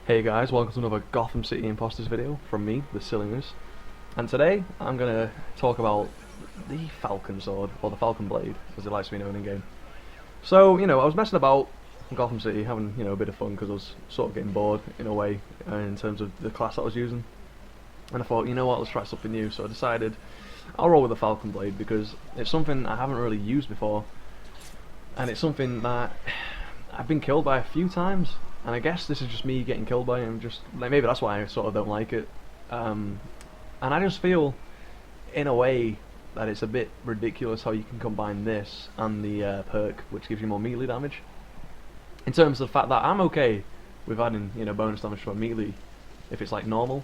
Hey guys, welcome to another Gotham City Impostors video from me, the Silliness. And today I'm going to talk about the Falcon Sword, or the Falcon Blade, as it likes to be known in game. So, I was messing about in Gotham City, having, a bit of fun because I was sort of getting bored in a way in terms of the class I was using. And I thought, you know what, let's try something new. So I decided I'll roll with the Falcon Blade because it's something I haven't really used before. And it's something that I've been killed by a few times. And I guess this is just me getting killed by him, just like, maybe that's why I sort of don't like it. And I just feel, in a way, that it's a bit ridiculous how you can combine this and the perk, which gives you more melee damage. In terms of the fact that I'm okay with adding, bonus damage to a melee if it's like normal.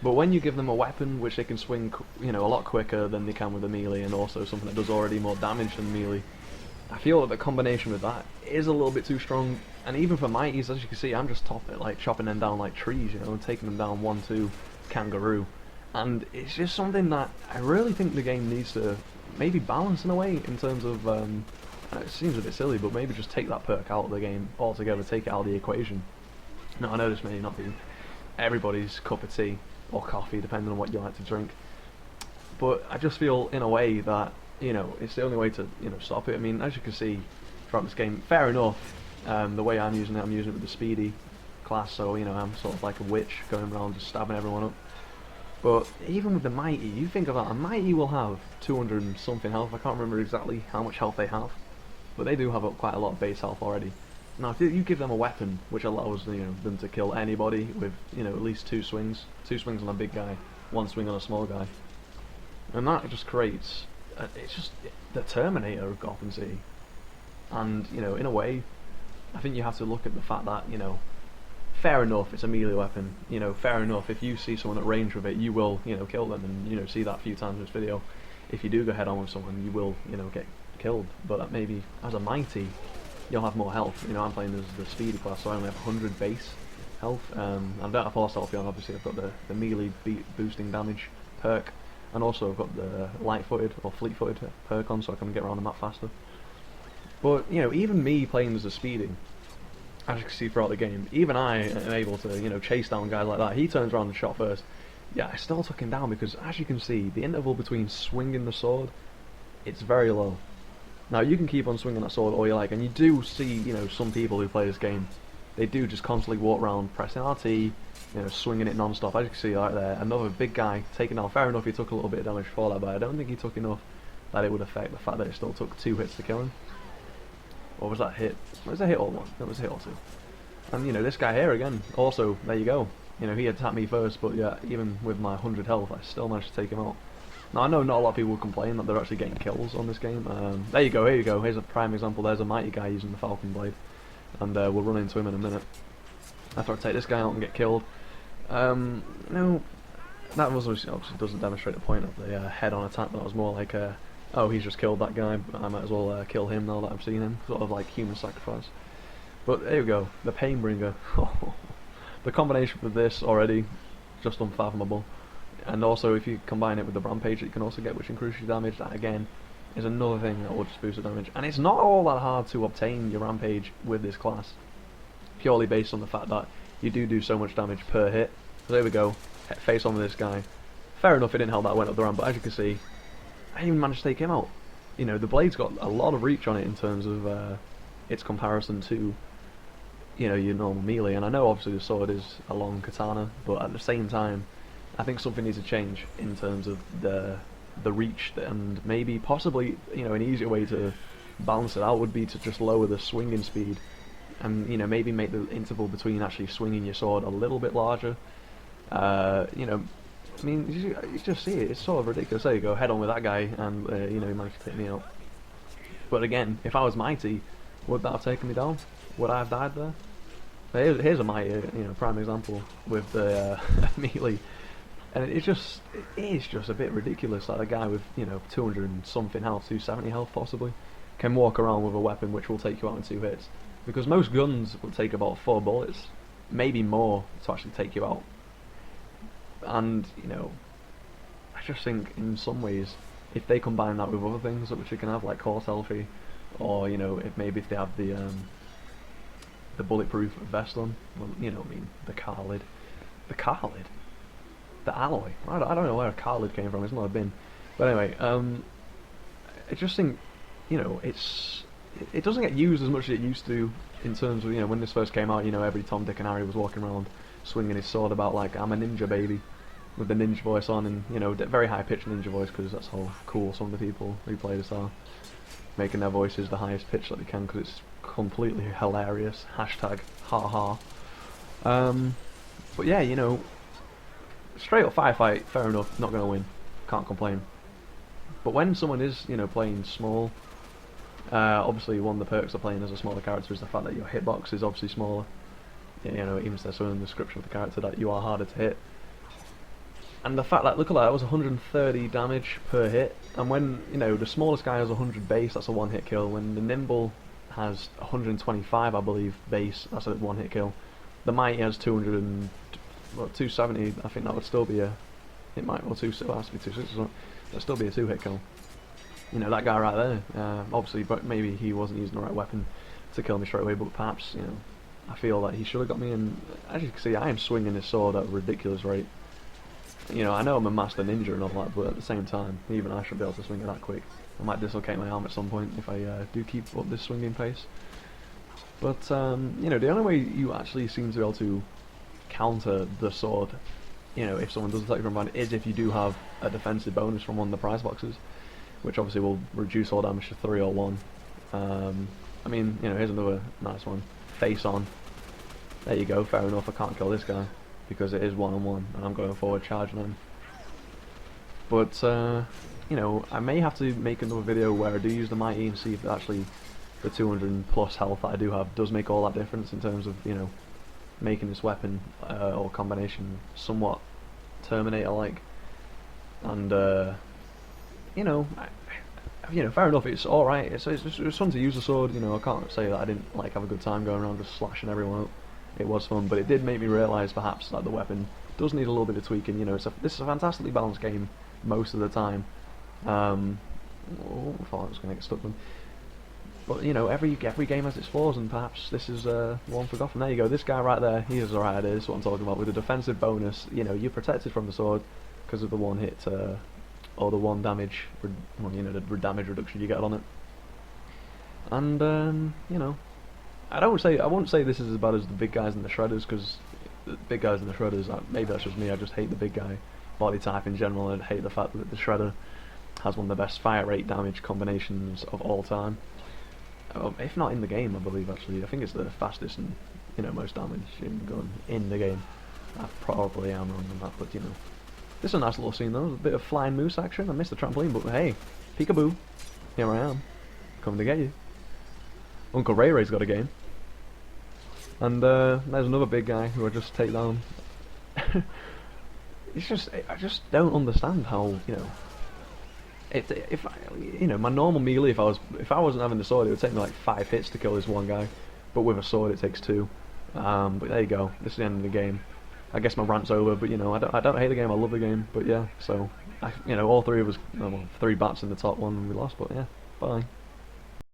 But when you give them a weapon which they can swing, a lot quicker than they can with the melee, and also something that does already more damage than melee, I feel that the combination with that is a little bit too strong. And even for mighties, as you can see, I'm just chopping them down like trees, and taking them down 1-2 kangaroo. And it's just something that I really think the game needs to maybe balance in a way, in terms of, it seems a bit silly, but maybe just take that perk out of the game altogether, take it out of the equation. Now I know this may not be everybody's cup of tea, or coffee, depending on what you like to drink, but I just feel, in a way, that it's the only way to stop it. I mean, as you can see throughout this game, fair enough, the way I'm using it with the speedy class, so I'm sort of like a witch going around just stabbing everyone up. But even with the mighty, you think of that, a mighty will have 200 and something health. I can't remember exactly how much health they have, but they do have quite a lot of base health already. Now if you give them a weapon which allows them to kill anybody with at least two swings on a big guy, one swing on a small guy, and that just creates it's just the Terminator of Gotham City. And in a way, I think you have to look at the fact that fair enough, it's a melee weapon. Fair enough, if you see someone at range with it, you will kill them, and see that a few times in this video. If you do go head on with someone, you will get killed. But maybe as a mighty, you'll have more health. I'm playing as the speedy class, so I only have 100 base health. I don't have force health on. Obviously, I've got the melee boosting damage perk. And also I've got the light-footed or fleet-footed perk on, so I can get around the map faster. But even me playing as a speedy, as you can see throughout the game, even I am able to chase down guys like that. He turns around and shot first. Yeah, I still took him down because, as you can see, the interval between swinging the sword, it's very low. Now you can keep on swinging that sword all you like, and you do see some people who play this game, they do just constantly walk around pressing RT, swinging it non-stop. As you can see right there, another big guy taking down. Fair enough, he took a little bit of damage for that, but I don't think he took enough that it would affect the fact that it still took 2 hits to kill him. Or was that a hit? Was it a hit or one? That was a hit or two. And this guy here again, also, there you go. He attacked me first, but yeah, even with my 100 health, I still managed to take him out. Now I know not a lot of people complain that they're actually getting kills on this game. There you go, here you go. Here's a prime example. There's a mighty guy using the Falcon Blade, and we'll run into him in a minute. After I take this guy out and get killed. That was obviously doesn't demonstrate the point of the head-on attack, but that was more like, oh, he's just killed that guy, I might as well kill him now that I've seen him, sort of like human sacrifice. But there you go, the Painbringer. The combination with this already, just unfathomable. And also if you combine it with the Rampage that you can also get, which increases your damage, that again is another thing that will just boost the damage. And it's not all that hard to obtain your Rampage with this class, purely based on the fact that you do so much damage per hit. So there we go, face on with this guy. Fair enough, it didn't help that I went up the ramp, but as you can see, I didn't even manage to take him out. The blade's got a lot of reach on it in terms of its comparison to your normal melee. And I know obviously the sword is a long katana, but at the same time, I think something needs to change in terms of the reach, and maybe possibly an easier way to balance it out would be to just lower the swinging speed. And maybe make the interval between actually swinging your sword a little bit larger. I mean, you just see it. It's sort of ridiculous. There you go, head on with that guy, and he managed to take me out. But again, if I was mighty, would that have taken me down? Would I have died there? Here's a mighty, prime example with the melee, and it is just a bit ridiculous that a guy with 200 and something health, 270 health possibly, can walk around with a weapon which will take you out in 2 hits. Because most guns will take about 4 bullets, maybe more, to actually take you out. And, I just think in some ways, if they combine that with other things which you can have, like core selfie, or, if they have the the bulletproof vest on. Well, you know what I mean, the carlid. The carlid? The alloy. I don't know where a carlid came from, it's not a bin. But anyway, I just think, you know, it doesn't get used as much as it used to in terms of, you know, when this first came out, you know, every Tom, Dick and Harry was walking around swinging his sword about like, I'm a ninja baby, with the ninja voice on, and, you know, very high-pitched ninja voice, because that's how cool some of the people who play this are, making their voices the highest pitch that they can, because it's completely hilarious. Hashtag ha ha. But yeah, you know, straight up firefight, fair enough, not going to win, can't complain. But when someone is, you know, playing small, obviously one of the perks of playing as a smaller character is the fact that your hitbox is obviously smaller. You know, it even says so in the description of the character that you are harder to hit. And the fact that, look at that, it was 130 damage per hit, and when, you know, the smallest guy has 100 base, that's a one-hit kill. When the nimble has 125, I believe, base, that's a one-hit kill. The mighty has 270, I think that would still be a, it might, well, it has to be 260, that'd still be a two-hit kill. You know, that guy right there, obviously, but maybe he wasn't using the right weapon to kill me straight away, but perhaps, you know, I feel that he should have got me, and as you can see, I am swinging this sword at a ridiculous rate. You know, I know I'm a master ninja and all that, but at the same time, even I should be able to swing it that quick. I might dislocate my arm at some point if I do keep up this swinging pace. But, you know, the only way you actually seem to be able to counter the sword, you know, if someone does attack you from behind, is if you do have a defensive bonus from one of the prize boxes, which obviously will reduce all damage to 3 or 1. I mean, you know, here's another nice one. Face on. There you go, fair enough, I can't kill this guy, because it is one-on-one, and I'm going forward charging him. But, you know, I may have to make another video where I do use the mighty and see if actually the 200 plus health that I do have does make all that difference in terms of, you know, making this weapon or combination somewhat Terminator-like. And, you know, fair enough, it's alright, it's fun to use the sword, you know, I can't say that I didn't, like, have a good time going around just slashing everyone up. It was fun, but it did make me realise perhaps that the weapon does need a little bit of tweaking. You know, this is a fantastically balanced game most of the time. Oh, I thought I was going to get stuck with. But you know, every game has its flaws, and perhaps this is one for Gotham. There you go. This guy right there, he is right. This is what I'm talking about. With a defensive bonus, you know, you're protected from the sword because of the one hit or the one damage, well, you know, the damage reduction you get on it. And you know. I won't say this is as bad as the big guys and the shredders, because the big guys and the shredders, maybe that's just me, I just hate the big guy body type in general, and hate the fact that the shredder has one of the best fire rate damage combinations of all time. If not in the game, I believe, actually. I think it's the fastest and, you know, most damage gun in the game. I probably am wrong on that, but you know. This is a nice little scene though, a bit of flying moose action. I missed the trampoline, but hey, peekaboo, here I am, coming to get you. Uncle Ray Ray's got a game. And there's another big guy who I just take down. It's just, I just don't understand how, you know, if you know, my normal melee, if I wasn't having the sword, it would take me like 5 hits to kill this one guy, but with a sword it takes 2. But there you go, this is the end of the game. I guess my rant's over, but you know, I don't hate the game, I love the game. But yeah, so you know, all 3 of us, well, 3 bats in the top one, and we lost. But yeah, bye.